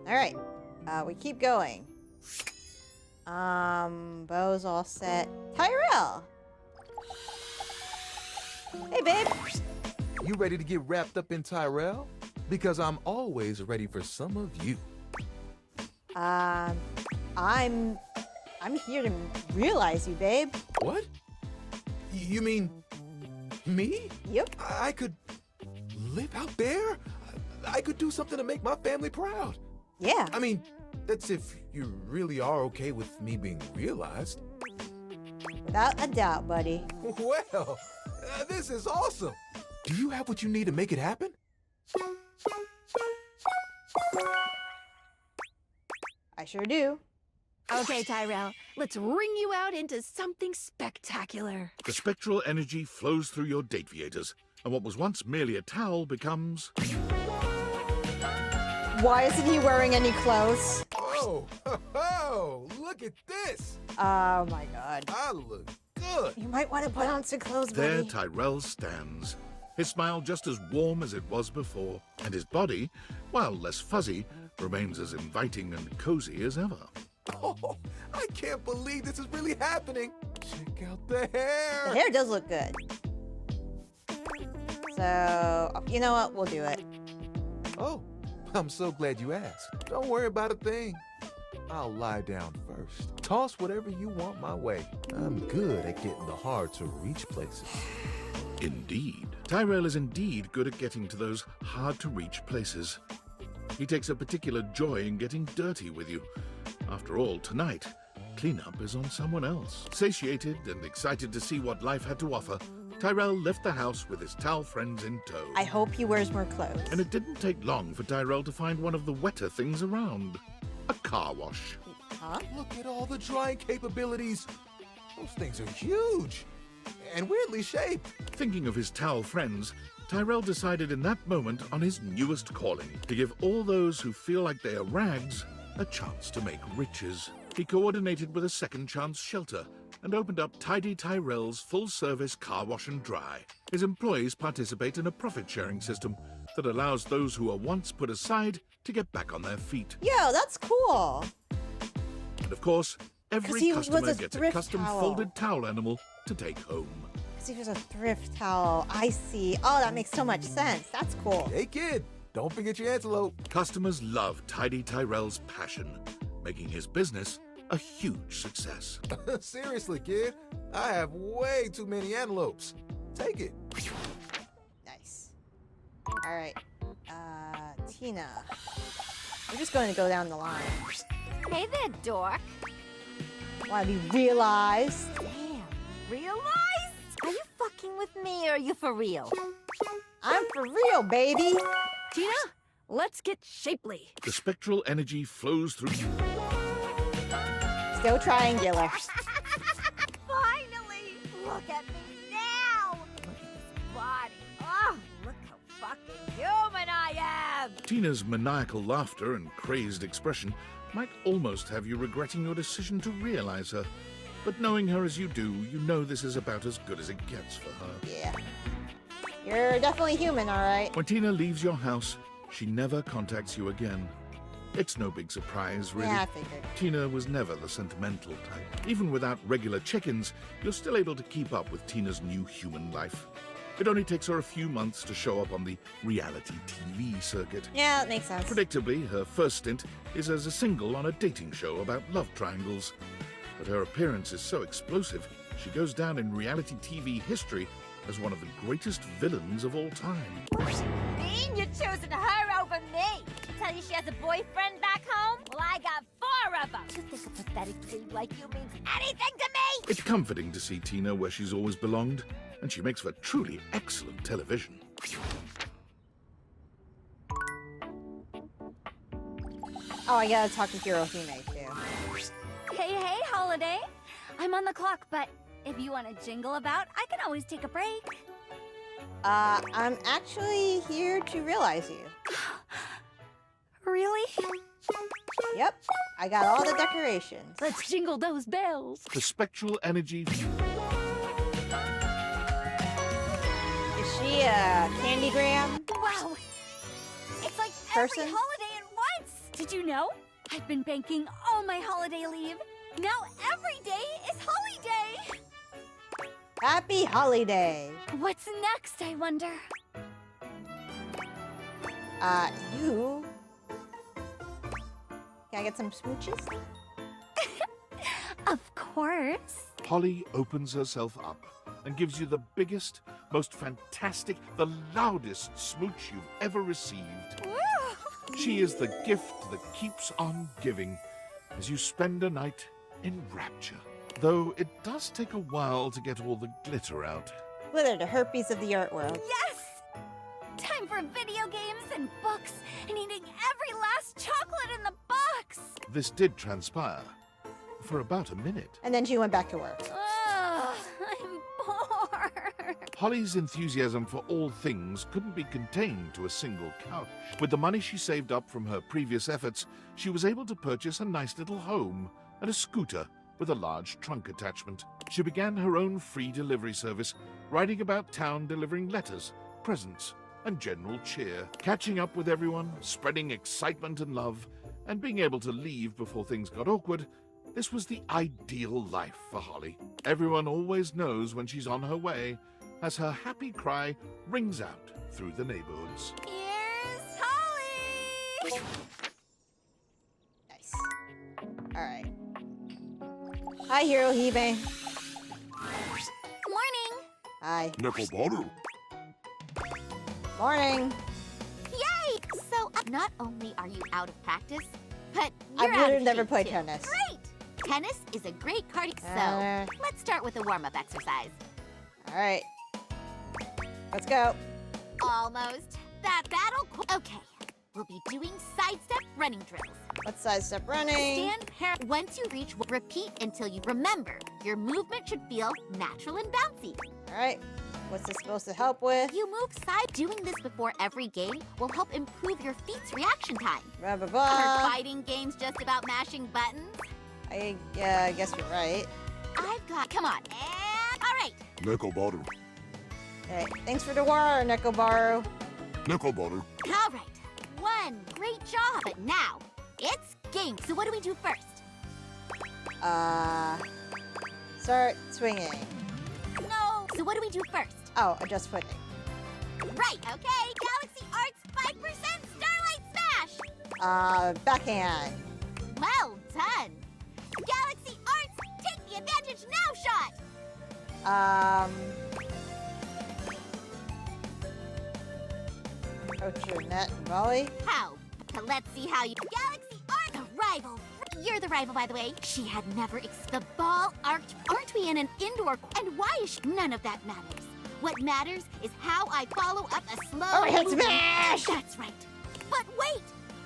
Alright. We keep going. Bow's all set. Tyrell! Hey, babe! You ready to get wrapped up in Tyrell? Because I'm always ready for some of you. I'm here to realize you, babe. What? You mean me? Yep. I could live out there? I could do something to make my family proud. Yeah. I mean, that's if you really are okay with me being realized. Without a doubt, buddy. Well, this is awesome. Do you have what you need to make it happen? I sure do. Okay, Tyrell, let's ring you out into something spectacular. The spectral energy flows through your dateviators, and what was once merely a towel becomes... Why isn't he wearing any clothes? Oh, look at this. Oh my god. I look good. You might want to put on some clothes, There buddy. Tyrell stands, his smile just as warm as it was before, and his body, while less fuzzy, remains as inviting and cozy as ever. Oh, I can't believe this is really happening. Check out the hair. The hair does look good. So, you know what? We'll do it. Oh, I'm so glad you asked. Don't worry about a thing. I'll lie down first. Toss whatever you want my way. I'm good at getting the hard-to-reach places. Indeed. Tyrell is indeed good at getting to those hard-to-reach places. He takes a particular joy in getting dirty with you. After all, tonight, cleanup is on someone else. Satiated and excited to see what life had to offer, Tyrell left the house with his towel friends in tow. I hope he wears more clothes. And it didn't take long for Tyrell to find one of the wetter things around. A car wash. Huh? Look at all the drying capabilities. Those things are huge and weirdly shaped. Thinking of his towel friends, Tyrell decided in that moment on his newest calling, to give all those who feel like they are rags a chance to make riches. He coordinated with a second chance shelter and opened up Tidy Tyrell's full-service car wash and dry. His employees participate in a profit-sharing system that allows those who are once put aside to get back on their feet. Yo, that's cool. And of course, every 'Cause he customer was a gets a thrift custom towel. folded towel animal to take home. Because he was a thrift towel. I see. Oh, that makes so much sense. That's cool. Hey, kid, don't forget your antelope. Customers love Tidy Tyrell's passion, making his business a huge success. Seriously, kid, I have way too many antelopes. Take it. Nice. All right. Tina. We're just going to go down the line. Hey there, dork. Want to be realized? Damn, realized? Are you fucking with me or are you for real? I'm for real, baby. Tina, let's get shapely. The spectral energy flows through... Still triangular. Finally! Look at me now! Look at this body. Oh, look how fucking human I am! Tina's maniacal laughter and crazed expression might almost have you regretting your decision to realize her. But knowing her as you do, you know this is about as good as it gets for her. Yeah. You're definitely human, all right. When Tina leaves your house, she never contacts you again. It's no big surprise, really. Yeah, I figured. Tina was never the sentimental type. Even without regular check-ins, you're still able to keep up with Tina's new human life. It only takes her a few months to show up on the reality TV circuit. Yeah, that makes sense. Predictably, her first stint is as a single on a dating show about love triangles. But her appearance is so explosive, she goes down in reality TV history as one of the greatest villains of all time. Mean you're choosing her over me? Tell you she has a boyfriend back home? Well, I got 4 of them. You think a pathetic dweeb like you means anything to me? It's comforting to see Tina where she's always belonged, and she makes for truly excellent television. Oh, I gotta talk to Hirohime, too. Hey, Holiday. I'm on the clock, but if you want to jingle about, I can always take a break. I'm actually here to realize you. Really? Yep, I got all the decorations. Let's jingle those bells. The spectral energy... Is she a candygram? Wow. It's like Person? every holiday at once. Did you know? I've been banking all my holiday leave. Now every day is holiday. Happy holiday. What's next, I wonder? You. Can I get some smooches? Of course. Holly opens herself up and gives you the biggest, most fantastic, the loudest smooch you've ever received. Woo! She is the gift that keeps on giving as you spend a night in rapture. Though it does take a while to get all the glitter out. Glitter, the herpes of the art world. Yes! Time for video games and books and eating every last chocolate in the box. This did transpire for about a minute. And then she went back to work. Ugh, I'm bored. Holly's enthusiasm for all things couldn't be contained to a single couch. With the money she saved up from her previous efforts, she was able to purchase a nice little home and a scooter with a large trunk attachment. She began her own free delivery service, riding about town delivering letters, presents, and general cheer, catching up with everyone, spreading excitement and love, and being able to leave before things got awkward. This was the ideal life for Holly. Everyone always knows when she's on her way, as her happy cry rings out through the neighborhoods. Here's Holly! Nice. Alright. Hi, Hirohime. Morning! Hi. Nekobaru. Morning. Yay! So, not only are you out of practice, but I've you're out literally of never shape, played too. tennis. Great! Tennis is a great cardio. Uh. So, let's start with a warm-up exercise. Alright. Let's go. Almost. That battle. Okay. We'll be doing sidestep running drills. Let's sidestep running. Stand once you reach, repeat until you remember. Your movement should feel natural and bouncy. Alright. What's this supposed to help with? You move side. Doing this before every game will help improve your feet's reaction time. Are Blah. fighting games just about mashing buttons? I guess you're right. I've got. Come on. And all right. Nekobaru. Alright. Thanks for the war, Nekobaru. Nekobaru. All right. One. Great job. But now it's game. So what do we do first? Start swinging. No. So what do we do first? Oh, adjust footing. Right. Okay. Galaxy Arts 5% Starlight Smash. Backhand. Well done. Galaxy Arts, take the advantage now shot. Approach your net and volley. How? Let's see how you. Galaxy Arts, the rival. You're the rival, by the way. She had never. The ball arced. Aren't we in an indoor? And why is she? None of that matters. What matters is how I follow up a slow. Overhead movement. smash! That's right. But wait,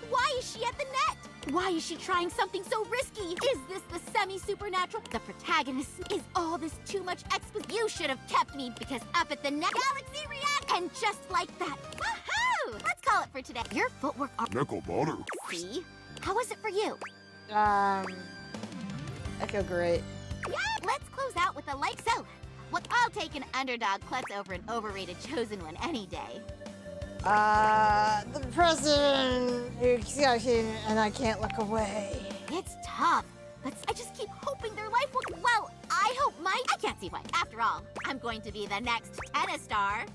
why is she at the net? Why is she trying something so risky? Is this the semi-supernatural? The protagonist? Is all this too much exposition? You should have kept me because up at the net, Galaxy react, and just like that. Woohoo! Let's call it for today. Your footwork. Nekobaru. See? How was it for you? I feel great. Yeah. Let's close out with a light. So, well, I'll take an underdog klutz over an overrated chosen one any day. The president, and I can't look away. It's tough, but I just keep hoping their life will. Well, I hope I can't see why. After all, I'm going to be the next tennis star.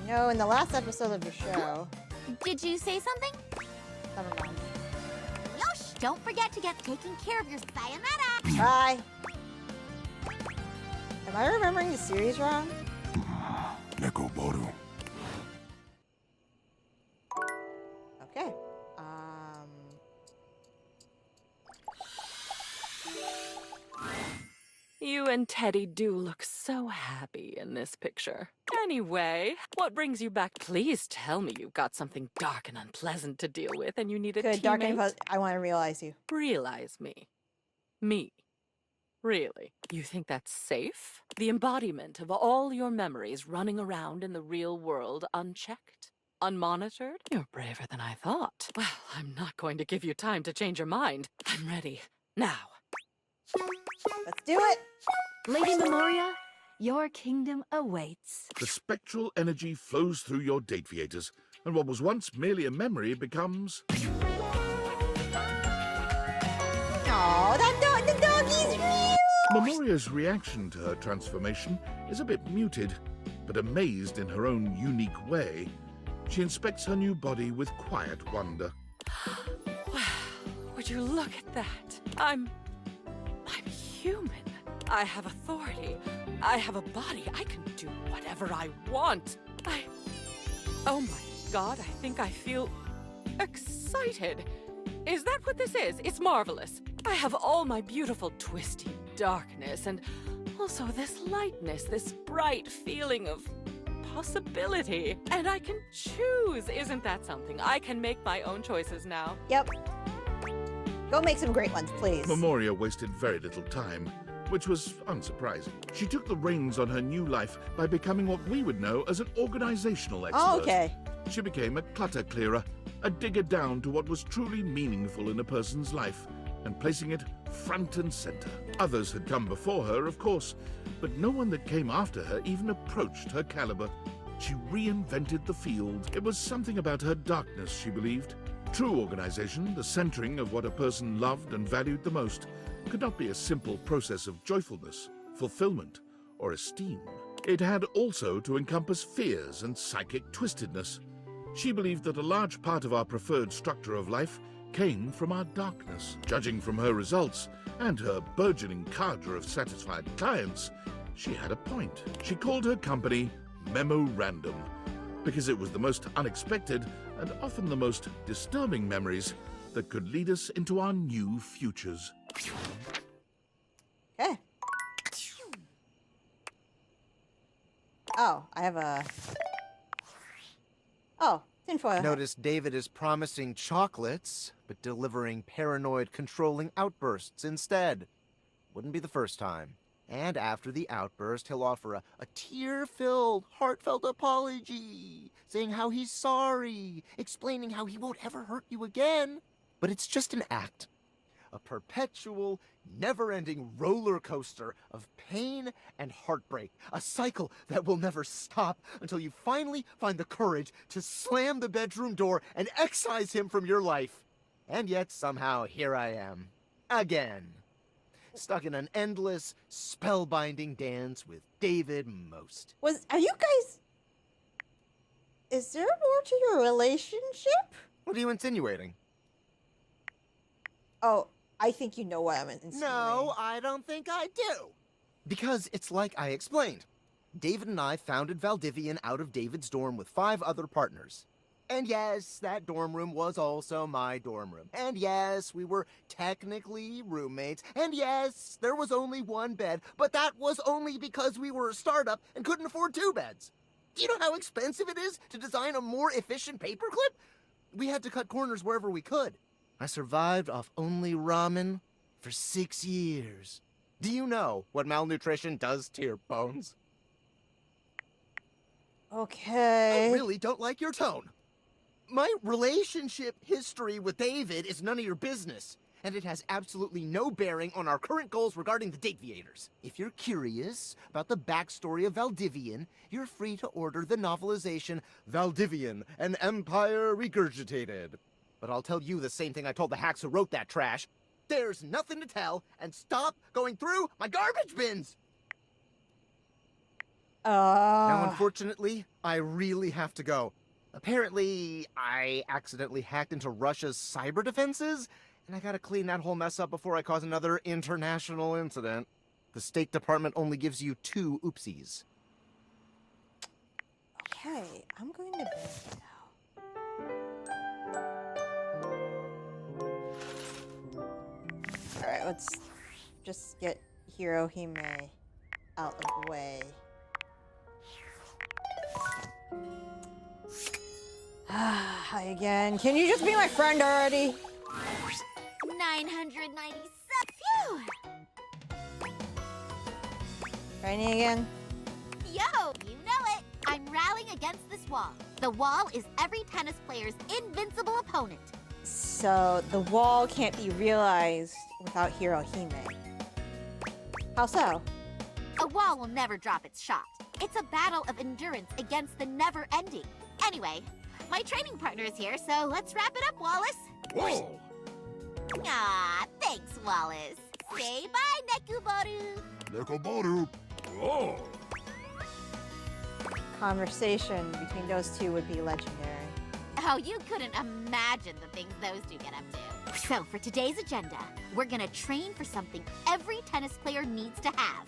You know, in the last episode of the show. Did you say something? Never mind. Yosh! Don't forget to get taking care of your sayonara. Bye. Am I remembering the series wrong? Nekobaru. Okay. You and Teddy do look so happy in this picture. Anyway, what brings you back? Please tell me you've got something dark and unpleasant to deal with and you need a Good, dark and teammate. I want to realize you. Realize me. Me. Really? You think that's safe? The embodiment of all your memories running around in the real world unchecked? Unmonitored? You're braver than I thought. Well, I'm not going to give you time to change your mind. I'm ready. Now. Let's do it. Lady Memoria, your kingdom awaits. The spectral energy flows through your date viators, and what was once merely a memory becomes Oh, the doggy's real! Memoria's reaction to her transformation is a bit muted, but amazed in her own unique way, she inspects her new body with quiet wonder. Wow, would you look at that? I'm human. I have authority. I have a body. I can do whatever I want. Oh my God, I think I feel excited. Is that what this is? It's marvelous. I have all my beautiful twisty darkness and also this lightness, this bright feeling of possibility. And I can choose. Isn't that something? I can make my own choices now. Yep. Go make some great ones, please. Memoria wasted very little time, which was unsurprising. She took the reins on her new life by becoming what we would know as an organizational expert. Oh, okay. She became a clutter clearer, a digger down to what was truly meaningful in a person's life, and placing it front and center. Others had come before her, of course, but no one that came after her even approached her caliber. She reinvented the field. It was something about her darkness, she believed. True organization, the centering of what a person loved and valued the most, could not be a simple process of joyfulness, fulfillment, or esteem. It had also to encompass fears and psychic twistedness. She believed that a large part of our preferred structure of life came from our darkness. Judging from her results and her burgeoning cadre of satisfied clients, she had a point. She called her company Memorandum, because it was the most unexpected and often the most disturbing memories that could lead us into our new futures. Okay. Oh, I have a... Oh, tinfoil. Notice David is promising chocolates, but delivering paranoid, controlling outbursts instead. Wouldn't be the first time. And after the outburst, he'll offer a tear-filled, heartfelt apology, saying how he's sorry, explaining how he won't ever hurt you again. But it's just an act. A perpetual, never-ending roller coaster of pain and heartbreak. A cycle that will never stop until you finally find the courage to slam the bedroom door and excise him from your life. And yet, somehow, here I am. Again. Stuck in an endless, spellbinding dance with David Most. Are you guys... Is there more to your relationship? What are you insinuating? Oh, I think you know what I'm insinuating. No, I don't think I do. Because it's like I explained. David and I founded Valdivian out of David's dorm with 5 other partners. And yes, that dorm room was also my dorm room. And yes, we were technically roommates. And yes, there was only 1 bed, but that was only because we were a startup and couldn't afford 2 beds. Do you know how expensive it is to design a more efficient paperclip? We had to cut corners wherever we could. I survived off only ramen for 6 years. Do you know what malnutrition does to your bones? Okay. I really don't like your tone. My relationship history with David is none of your business, and it has absolutely no bearing on our current goals regarding the Dateviators. If you're curious about the backstory of Valdivian, you're free to order the novelization Valdivian, an Empire Regurgitated. But I'll tell you the same thing I told the hacks who wrote that trash. There's nothing to tell, and stop going through my garbage bins! Now, unfortunately, I really have to go. Apparently, I accidentally hacked into Russia's cyber defenses, and I gotta clean that whole mess up before I cause another international incident. The State Department only gives you 2 oopsies. Okay, I'm going to bed now. Alright, let's just get Hirohime out of the way. Hi again. Can you just be my friend already? 997. Phew! Training again? Yo, you know it. I'm rallying against this wall. The wall is every tennis player's invincible opponent. So the wall can't be realized without Hirohime. How so? A wall will never drop its shot. It's a battle of endurance against the never-ending. Anyway, my training partner is here, so let's wrap it up, Wallace. Whoa! Aw, thanks, Wallace. Say bye, Nekuboru. Nekoboru. Oh. Conversation between those two would be legendary. Oh, you couldn't imagine the things those two get up to. So, for today's agenda, we're gonna train for something every tennis player needs to have.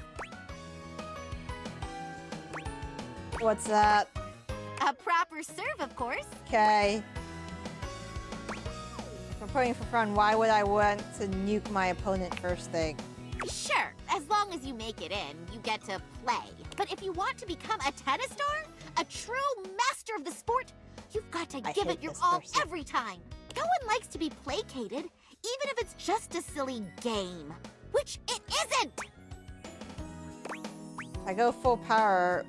What's that? A proper serve, of course. Okay. If I'm putting for fun, why would I want to nuke my opponent first thing? Sure, as long as you make it in, you get to play. But if you want to become a tennis star, a true master of the sport, you've got to I give hate it your this all person. every time. No one likes to be placated, even if it's just a silly game. Which it isn't! If I go full power,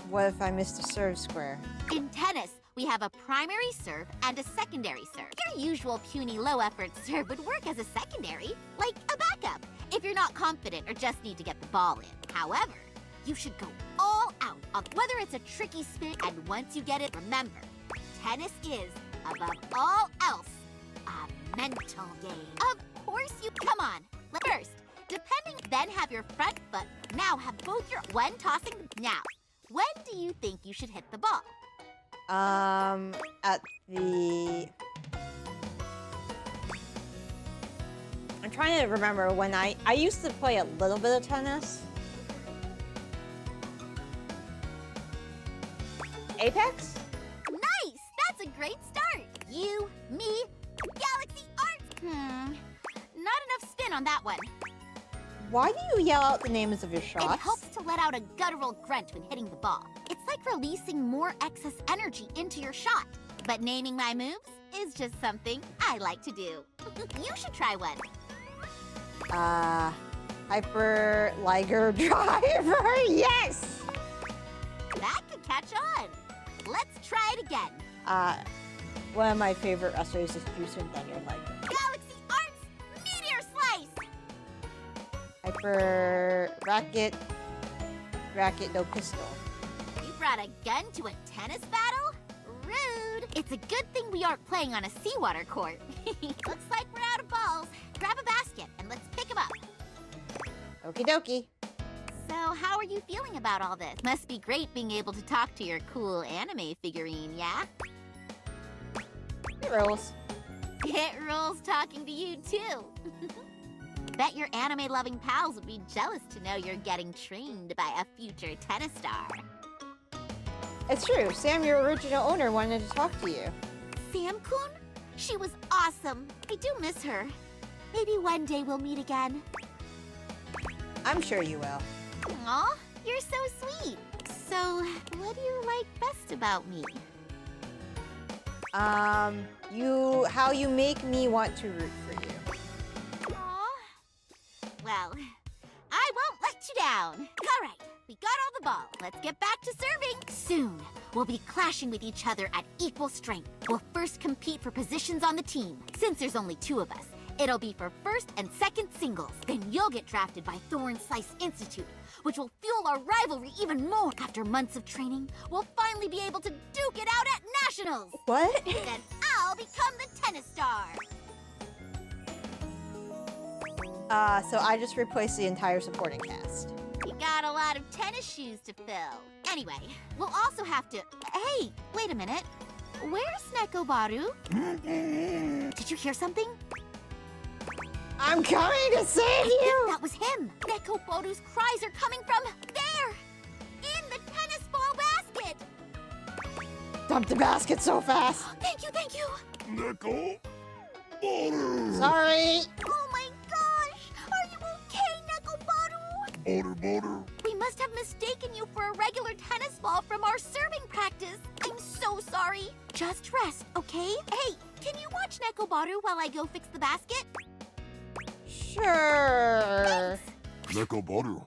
what if I miss the serve square? In tennis, we have a primary serve and a secondary serve. Your usual puny low-effort serve would work as a secondary, like a backup, if you're not confident or just need to get the ball in. However, you should go all out on whether it's a tricky spin, and once you get it, remember, tennis is, above all else, a mental game. Of course you... Come on, first, then have your front foot, now have both your... When tossing... Now, when do you think you should hit the ball? At the... I'm trying to remember when I used to play a little bit of tennis. Apex? Nice! That's a great start. You, me, Galaxy Arts. Not enough spin on that one. Why do you yell out the names of your shots? It helps to let out a guttural grunt when hitting the ball. It's like releasing more excess energy into your shot. But naming my moves is just something I like to do. You should try one. Hyper Liger Driver, yes! That could catch on. Let's try it again. One of my favorite wrestlers is Juicing Thunder Liger. Galaxy Arts Meteor Slice! Hyper Racket, no pistol. You brought a gun to a tennis battle? Rude. It's a good thing we aren't playing on a seawater court. Looks like we're out of balls. Grab a basket and let's pick them up. Okie dokie. So how are you feeling about all this? Must be great being able to talk to your cool anime figurine, yeah? It rolls. It rolls talking to you too. Bet your anime-loving pals would be jealous to know you're getting trained by a future tennis star. It's true. Sam, your original owner, wanted to talk to you. Sam-kun? She was awesome. I do miss her. Maybe one day we'll meet again. I'm sure you will. Aw, you're so sweet. So, what do you like best about me? How you make me want to root for you. Aw. Well, I won't let you down. All right, we got all the ball. Let's get back to serving. Soon, we'll be clashing with each other at equal strength. We'll first compete for positions on the team. Since there's only 2 of us, it'll be for first and second singles. Then you'll get drafted by Thorn Slice Institute, which will fuel our rivalry even more. After months of training, we'll finally be able to duke it out at nationals. What? Then I'll become the tennis star. So I just replaced the entire supporting cast. You got a lot of tennis shoes to fill. Anyway, we'll also have to... Hey, wait a minute. Where's Nekobaru? Did you hear something? I'm coming to save I you! think that was him. Nekobaru's cries are coming from there! In the tennis ball basket! Dump the basket so fast. Thank you, thank you! Nekoboru. Sorry. Oh my gosh! Are you okay, Nekobaru? Boru. We must have mistaken you for a regular tennis ball from our serving practice. I'm so sorry. Just rest, okay? Hey, can you watch Nekobaru while I go fix the basket? Sure. Nekoboru.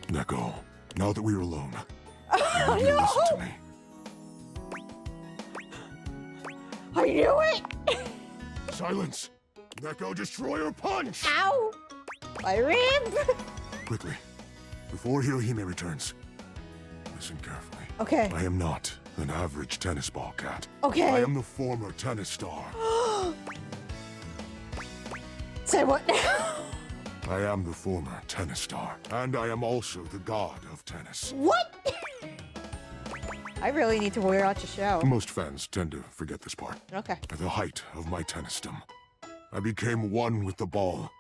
Neko, now that we're alone, Oh, will you listen to no! me? I knew it! Silence! Neko Destroyer Punch! Ow! My rib! Quickly, before Hirohime returns, listen carefully. Okay. I am not an average tennis ball cat. Okay. I am the former tennis star. Say what now? I am the former tennis star, and I am also the god of tennis. What? I really need to watch a show. Most fans tend to forget this part. Okay. At the height of my tennisdom, I became one with the ball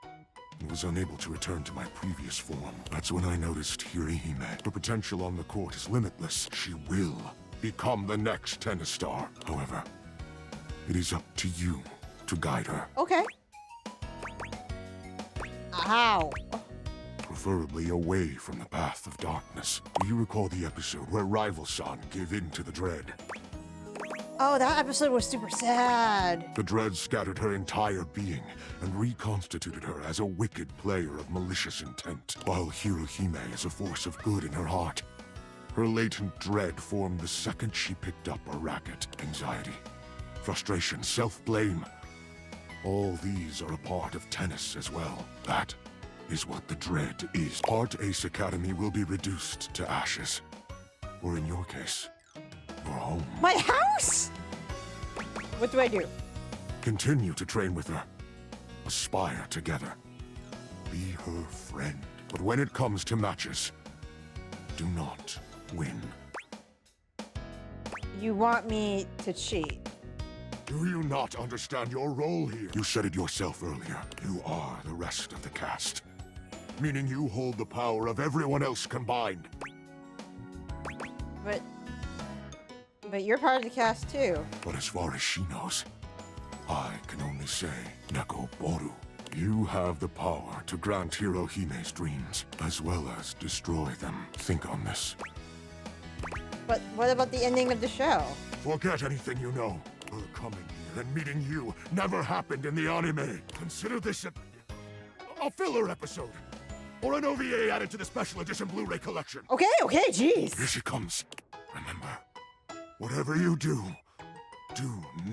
and was unable to return to my previous form. That's when I noticed wheeeee. Her potential on the court is limitless. She will become the next tennis star. However, it is up to you to guide her. Okay. How? Preferably away from the path of darkness. Do you recall the episode where Rival-san gave in to the dread? Oh, that episode was super sad. The dread scattered her entire being and reconstituted her as a wicked player of malicious intent, while wheeeee is a force of good in her heart. Her latent dread formed the second she picked up a racket. Anxiety, frustration, self-blame. All these are a part of tennis as well. That is what the dread is. Part Ace Academy will be reduced to ashes. Or in your case, your home. My house? What do I do? Continue to train with her. Aspire together. Be her friend. But when it comes to matches, do not win. You want me to cheat? Do you not understand your role here? You said it yourself earlier. You are the rest of the cast. Meaning you hold the power of everyone else combined. But you're part of the cast too. But as far as she knows, I can only say, Neko Boru, you have the power to grant Hirohime's dreams, as well as destroy them. Think on this. But what about the ending of the show? Forget anything you know. Her coming here and meeting you never happened in the anime. Consider this a filler episode. Or an OVA added to the special edition Blu-ray collection. Okay, jeez. Here she comes. Remember, whatever you do, do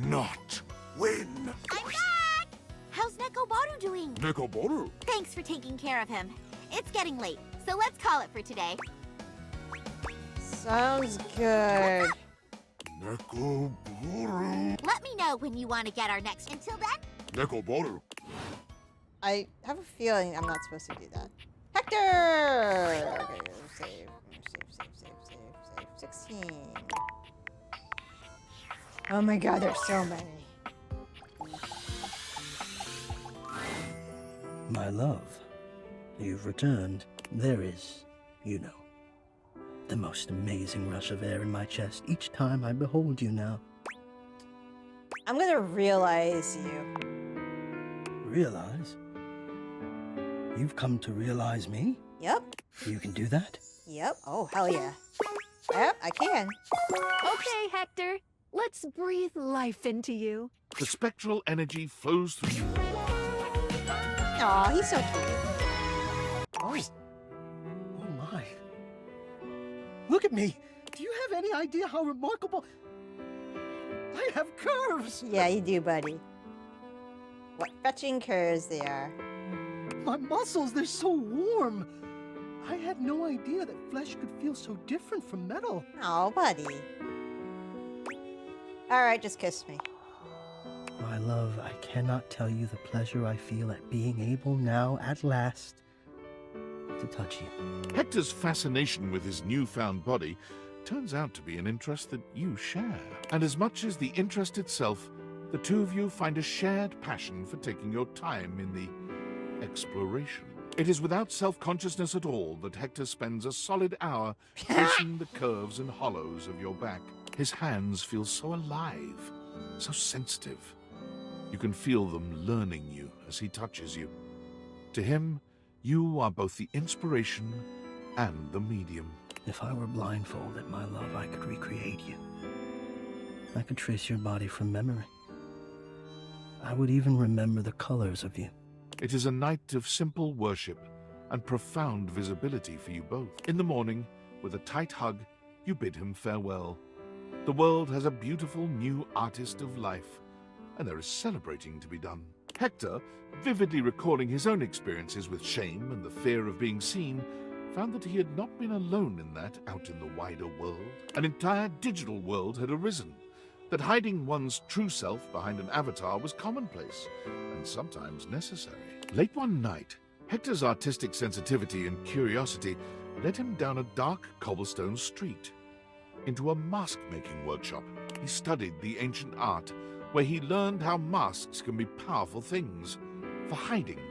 not win. I'm back! How's Nekobaru doing? Neko Boru. Thanks for taking care of him. It's getting late, so let's call it for today. Sounds good. Neko Boru. Let me know when you want to get our next. Until then, Neko Boru. I have a feeling I'm not supposed to do that. Hector! Okay, save. 16. Oh my god, there's so many. My love, you've returned. There is, you know, the most amazing rush of air in my chest each time I behold you now. I'm gonna realize you. Realize? You've come to realize me? Yep. You can do that? Yep. Oh, hell yeah. Yep, I can. Okay, Hector. Let's breathe life into you. The spectral energy flows through you. Aw, he's so cute. Oh. Oh my. Look at me. Do you have any idea how remarkable... I have curves! Yeah, you do, buddy. What fetching curves they are. My muscles, they're so warm. I had no idea that flesh could feel so different from metal. Oh, buddy. Alright, just kiss me. My love, I cannot tell you the pleasure I feel at being able now, at last, to touch you. Hector's fascination with his newfound body turns out to be an interest that you share. And as much as the interest itself, the two of you find a shared passion for taking your time in the exploration. It is without self-consciousness at all that Hector spends a solid hour tracing the curves and hollows of your back. His hands feel so alive, so sensitive. You can feel them learning you as he touches you. To him, you are both the inspiration and the medium. If I were blindfolded, my love, I could recreate you. I could trace your body from memory. I would even remember the colors of you. It is a night of simple worship and profound visibility for you both. In the morning, with a tight hug, you bid him farewell. The world has a beautiful new artist of life, and there is celebrating to be done. Hector, vividly recalling his own experiences with shame and the fear of being seen, found that he had not been alone in that out in the wider world. An entire digital world had arisen. that hiding one's true self behind an avatar was commonplace and sometimes necessary. Late one night, Hector's artistic sensitivity and curiosity led him down a dark cobblestone street into a mask-making workshop. He studied the ancient art, where he learned how masks can be powerful things for hiding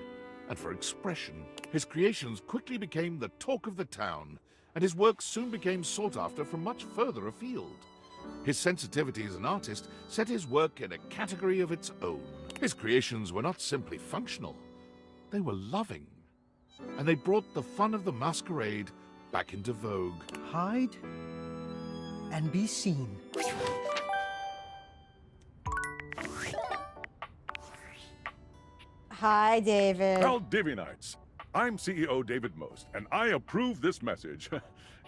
and for expression. His creations quickly became the talk of the town, and his work soon became sought after from much further afield. His sensitivity as an artist set his work in a category of its own. His creations were not simply functional, they were loving, and they brought the fun of the masquerade back into vogue. Hide and be seen. Hi, David. Well, Divianites, I'm CEO David Most, and I approve this message.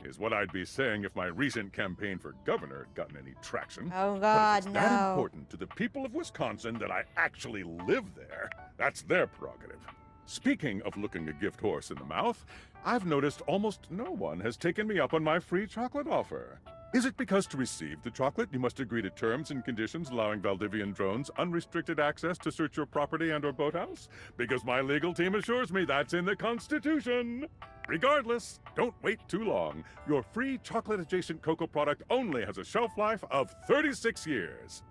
Is what I'd be saying if my recent campaign for governor had gotten any traction. Oh, But God, if it's that no. important to the people of Wisconsin that I actually live there, that's their prerogative. Speaking of looking a gift horse in the mouth, I've noticed almost no one has taken me up on my free chocolate offer. Is it because to receive the chocolate, you must agree to terms and conditions allowing Valdivian drones unrestricted access to search your property and/or boathouse? Because my legal team assures me that's in the Constitution. Regardless, don't wait too long. Your free chocolate-adjacent cocoa product only has a shelf life of 36 years.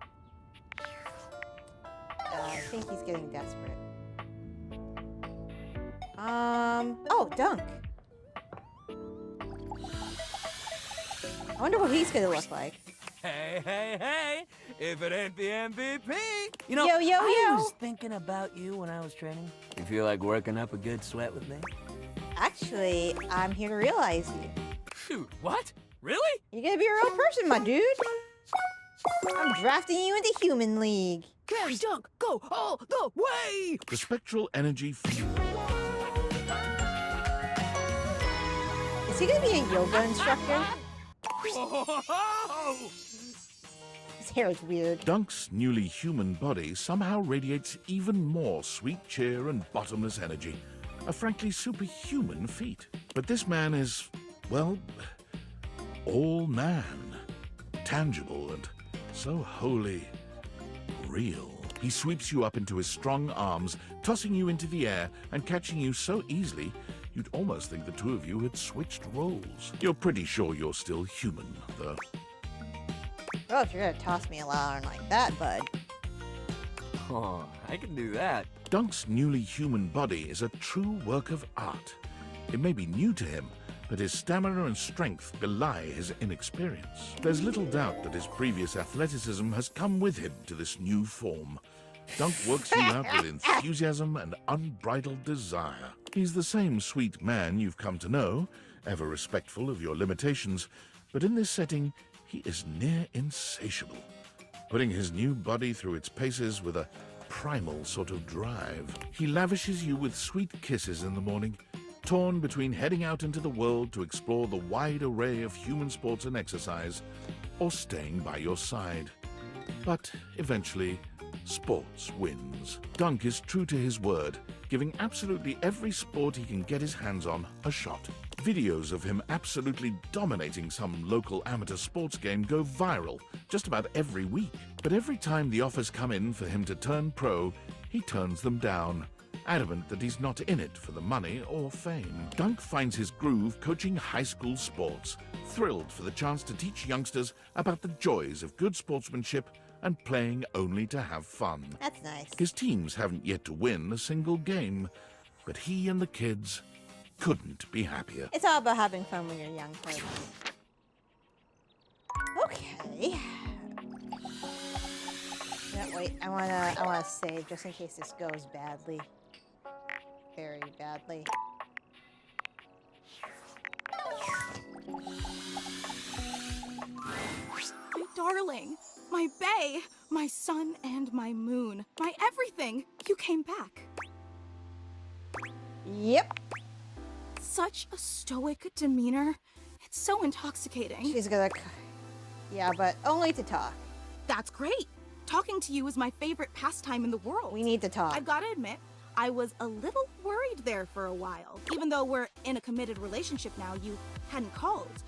I think he's getting desperate. Oh, Dunk. I wonder what he's gonna look like. Hey, if it ain't the MVP. You know, Yo. I was thinking about you when I was training. You feel like working up a good sweat with me? Actually, I'm here to realize you. Shoot, what? Really? You're gonna be your own person, my dude. I'm drafting you into Human League. Carry Dunk, go all the way! The spectral energy fuel. Is he gonna be a yoga instructor? Whoa! His hair is weird. Dunk's newly human body somehow radiates even more sweet cheer and bottomless energy. A frankly superhuman feat. But this man is, well, all man. Tangible and so wholly real. He sweeps you up into his strong arms, tossing you into the air and catching you so easily you'd almost think the two of you had switched roles. You're pretty sure you're still human, though. Oh, if you're gonna toss me around like that, bud. Oh, I can do that. Dunk's newly human body is a true work of art. It may be new to him, but his stamina and strength belie his inexperience. There's little doubt that his previous athleticism has come with him to this new form. Dunk works you out with enthusiasm and unbridled desire. He's the same sweet man you've come to know, ever respectful of your limitations, but in this setting, he is near insatiable, putting his new body through its paces with a primal sort of drive. He lavishes you with sweet kisses in the morning, torn between heading out into the world to explore the wide array of human sports and exercise, or staying by your side. But eventually, sports wins. Dunk is true to his word, giving absolutely every sport he can get his hands on a shot. Videos of him absolutely dominating some local amateur sports game go viral just about every week. But every time the offers come in for him to turn pro, he turns them down, adamant that he's not in it for the money or fame. Dunk finds his groove coaching high school sports, thrilled for the chance to teach youngsters about the joys of good sportsmanship and playing only to have fun. That's nice. His teams haven't yet to win a single game, but he and the kids couldn't be happier. It's all about having fun when you're young, folks. Okay. No, wait, I wanna save just in case this goes badly. Very badly. My darling, my bae, my sun and my moon, my everything. You came back. Yep. Such a stoic demeanor. It's so intoxicating. She's gonna... Yeah, but only to talk. That's great. Talking to you is my favorite pastime in the world. We need to talk. I've gotta admit, I was a little worried there for a while. Even though we're in a committed relationship now, you hadn't called,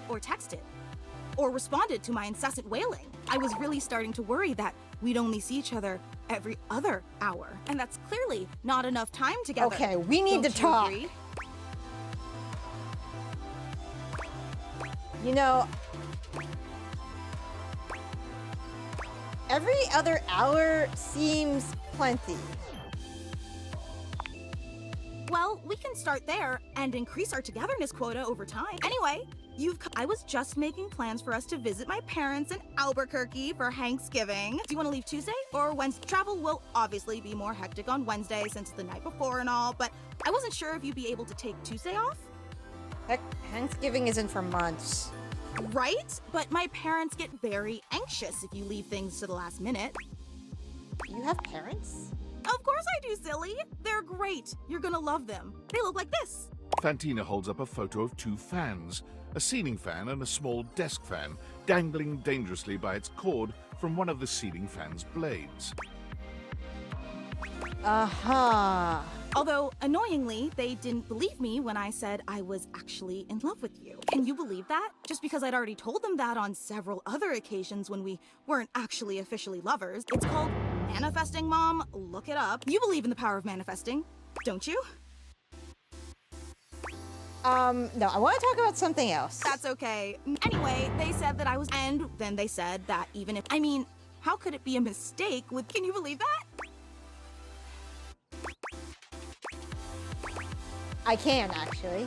or texted, or responded to my incessant wailing. I was really starting to worry that we'd only see each other every other hour, and that's clearly not enough time together. Okay, we need Don't to you talk. agree? You know, every other hour seems plenty. Well, we can start there and increase our togetherness quota over time. Anyway, I was just making plans for us to visit my parents in Albuquerque for Thanksgiving. Do you want to leave Tuesday or Wednesday? Travel will obviously be more hectic on Wednesday since it's the night before and all, but I wasn't sure if you'd be able to take Tuesday off. Heck, Thanksgiving isn't for months. Right? But my parents get very anxious if you leave things to the last minute. You have parents? Of course I do, silly. They're great. You're gonna love them. They look like this. Fantina holds up a photo of two fans, a ceiling fan and a small desk fan, dangling dangerously by its cord from one of the ceiling fan's blades. Uh-huh. Although, annoyingly, they didn't believe me when I said I was actually in love with you. Can you believe that? Just because I'd already told them that on several other occasions when we weren't actually officially lovers. It's called manifesting, Mom. Look it up. You believe in the power of manifesting, don't you? No, I want to talk about something else. That's okay. Anyway, they said that I was, and then they said that even if, I mean, how could it be a mistake with, can you believe that? I can, actually.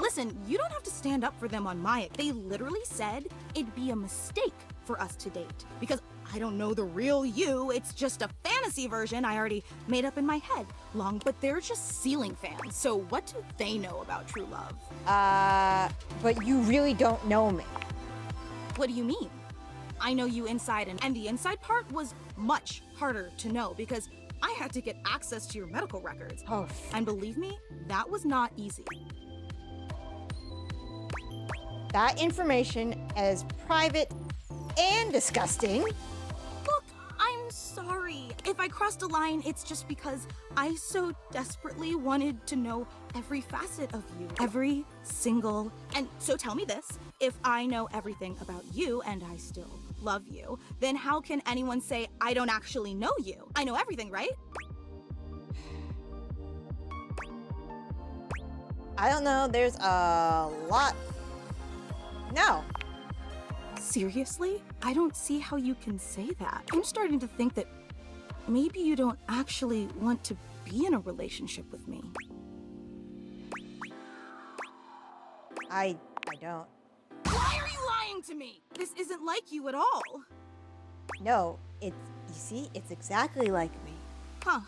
Listen, you don't have to stand up for them on my... They literally said it'd be a mistake for us to date. Because I don't know the real you, it's just a fantasy version I already made up in my head. But they're just ceiling fans, so what do they know about true love? But you really don't know me. What do you mean? I know you inside, and the inside part was much harder to know because I had to get access to your medical records. Oh. And believe me, that was not easy. That information is private and disgusting. Look, I'm sorry. If I crossed a line, it's just because I so desperately wanted to know every facet of you. Every single... And so tell me this, if I know everything about you and I still love you, then how can anyone say I don't actually know you? I know everything, right? I don't know, there's a lot... No. Seriously? I don't see how you can say that. I'm starting to think that maybe you don't actually want to be in a relationship with me. I don't. Why are you lying to me? This isn't like you at all. No, you see, it's exactly like me. Huh.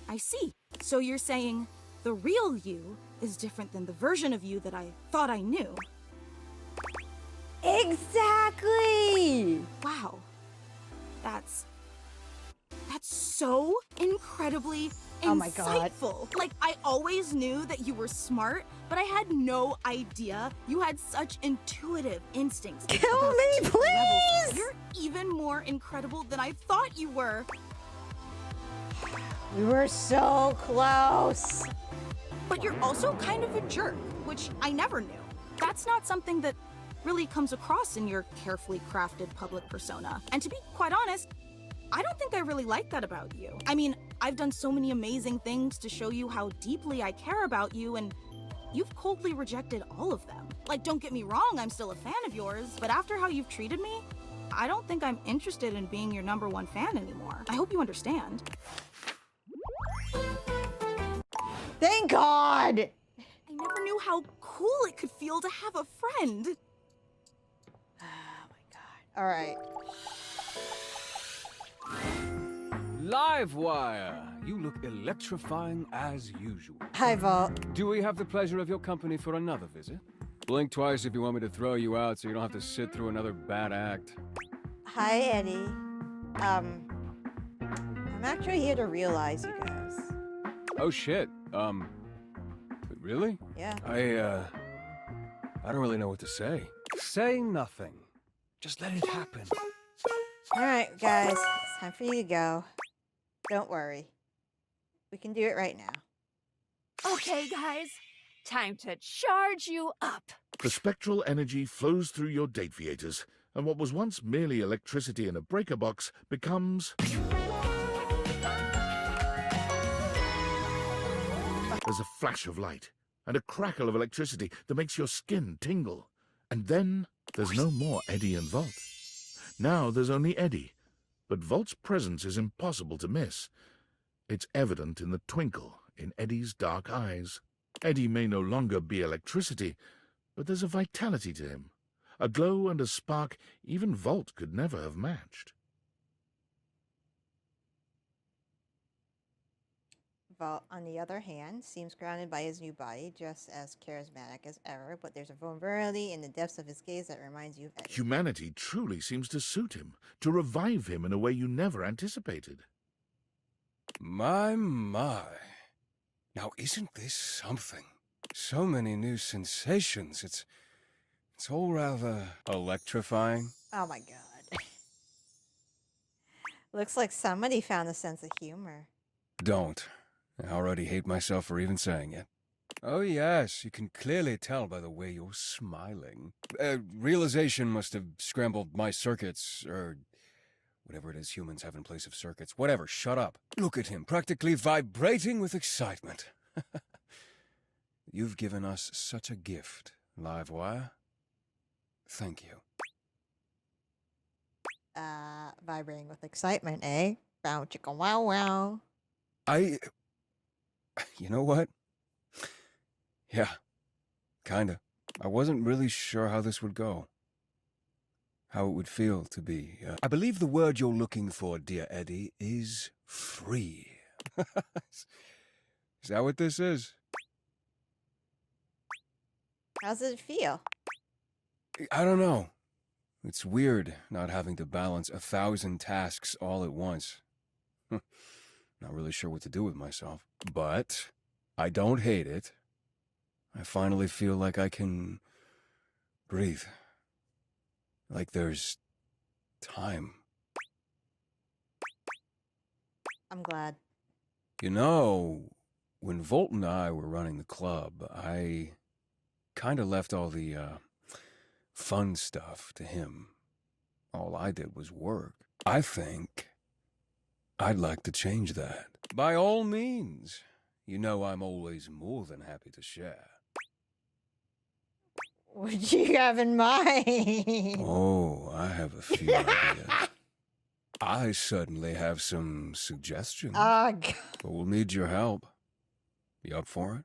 I see. So you're saying the real you is different than the version of you that I thought I knew. Exactly! Wow. That's so incredibly Oh my God. insightful. Like, I always knew that you were smart, but I had no idea you had such intuitive instincts. Kill about me, two levels. please! You're even more incredible than I thought you were. We were so close. But you're also kind of a jerk, which I never knew. That's not something that really comes across in your carefully crafted public persona. And to be quite honest, I don't think I really like that about you. I mean, I've done so many amazing things to show you how deeply I care about you, and you've coldly rejected all of them. Like, don't get me wrong, I'm still a fan of yours, but after how you've treated me, I don't think I'm interested in being your #1 fan anymore. I hope you understand. Thank God! I never knew how cool it could feel to have a friend. Oh my God. All right. Livewire! You look electrifying as usual. Hi, Vault. Do we have the pleasure of your company for another visit? Blink twice if you want me to throw you out so you don't have to sit through another bad act. Hi, Eddie. I'm actually here to realize you guys. Oh shit, really? Yeah. I don't really know what to say. Say nothing. Just let it happen. All right, guys. It's time for you to go. Don't worry. We can do it right now. Okay, guys. time to charge you up. The spectral energy flows through your dateviators, and what was once merely electricity in a breaker box becomes... There's a flash of light, and a crackle of electricity that makes your skin tingle. And then there's no more Eddie and Volt. Now there's only Eddie, but Volt's presence is impossible to miss. It's evident in the twinkle in Eddie's dark eyes. Eddie may no longer be electricity, but there's a vitality to him, a glow and a spark even Volt could never have matched. Volt, on the other hand, seems grounded by his new body, just as charismatic as ever, but there's a vulnerability in the depths of his gaze that reminds you of Eddie. Humanity truly seems to suit him, to revive him in a way you never anticipated. My. Now, isn't this something? So many new sensations. It's all rather electrifying. Oh my god. Looks like somebody found a sense of humor. Don't. I already hate myself for even saying it. Oh yes, you can clearly tell by the way you're smiling. Realization must have scrambled my circuits, or whatever it is humans have in place of circuits. Whatever, shut up. Look at him, practically vibrating with excitement. You've given us such a gift, Livewire. Thank you. Vibrating with excitement, eh? Bow chicka wow wow. You know what? Yeah, kinda. I wasn't really sure how this would go. How it would feel to be... I believe the word you're looking for, dear Eddie, is free. Is that what this is? How does it feel? I don't know. It's weird not having to balance 1,000 tasks all at once. Not really sure what to do with myself. But I don't hate it. I finally feel like I can breathe. Like there's time. I'm glad. You know, when Volt and I were running the club, I kind of left all the fun stuff to him. All I did was work. I think I'd like to change that. By all means. You know I'm always more than happy to share. What do you have in mind? Oh, I have a few ideas. I certainly have some suggestions. Oh, God. But we'll need your help. You up for it?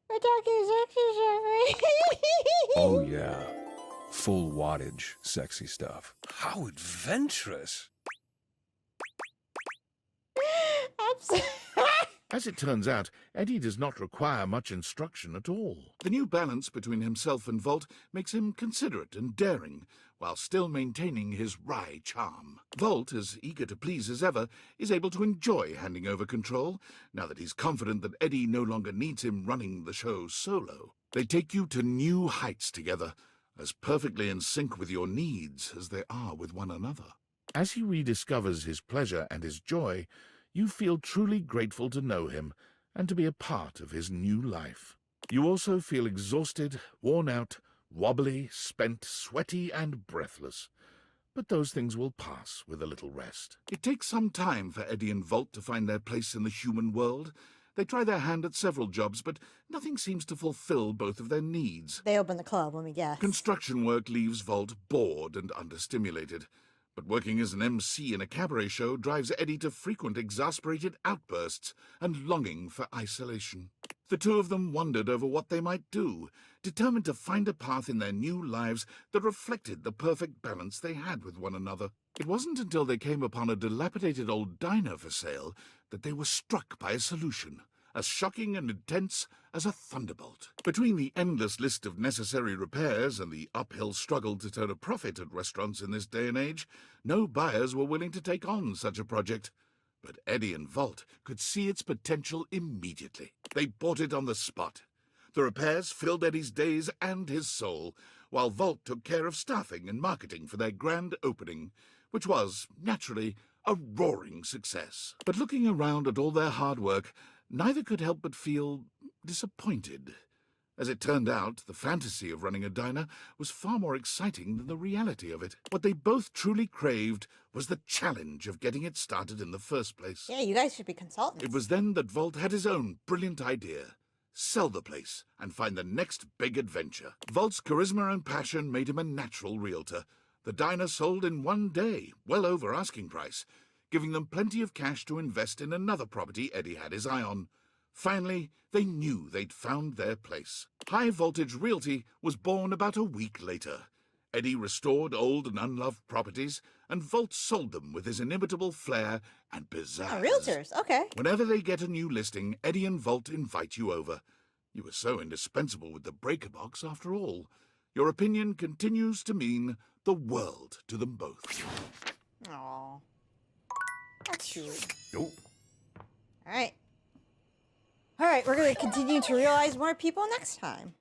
We're talking sexy stuff, Oh, yeah. Full wattage sexy stuff. How adventurous! As it turns out, Eddie does not require much instruction at all. The new balance between himself and Volt makes him considerate and daring, while still maintaining his wry charm. Volt, as eager to please as ever, is able to enjoy handing over control, now that he's confident that Eddie no longer needs him running the show solo. They take you to new heights together, as perfectly in sync with your needs as they are with one another. As he rediscovers his pleasure and his joy, you feel truly grateful to know him and to be a part of his new life. You also feel exhausted, worn out, wobbly, spent, sweaty, and breathless. But those things will pass with a little rest. It takes some time for Eddie and Volt to find their place in the human world. They try their hand at several jobs, but nothing seems to fulfill both of their needs. They open the club, let me guess. Construction work leaves Volt bored and understimulated. But working as an MC in a cabaret show drives Eddie to frequent exasperated outbursts and longing for isolation. The two of them wondered over what they might do, determined to find a path in their new lives that reflected the perfect balance they had with one another. It wasn't until they came upon a dilapidated old diner for sale that they were struck by a solution, as shocking and intense as a thunderbolt. Between the endless list of necessary repairs and the uphill struggle to turn a profit at restaurants in this day and age, no buyers were willing to take on such a project. But Eddie and Volt could see its potential immediately. They bought it on the spot. The repairs filled Eddie's days and his soul, while Volt took care of staffing and marketing for their grand opening, which was, naturally, a roaring success. But looking around at all their hard work, neither could help but feel disappointed. As it turned out, the fantasy of running a diner was far more exciting than the reality of it. What they both truly craved was the challenge of getting it started in the first place. Yeah, you guys should be consultants. It was then that Volt had his own brilliant idea. Sell the place and find the next big adventure. Volt's charisma and passion made him a natural realtor. The diner sold in one day, well over asking price, giving them plenty of cash to invest in another property Eddie had his eye on. Finally, they knew they'd found their place. High Voltage Realty was born about a week later. Eddie restored old and unloved properties, and Volt sold them with his inimitable flair and pizzazz. Oh, realtors, okay. Whenever they get a new listing, Eddie and Volt invite you over. You were so indispensable with the breaker box after all. Your opinion continues to mean the world to them both. Aww. That's cute. Nope. All right. All right, we're going to continue to realize more people next time.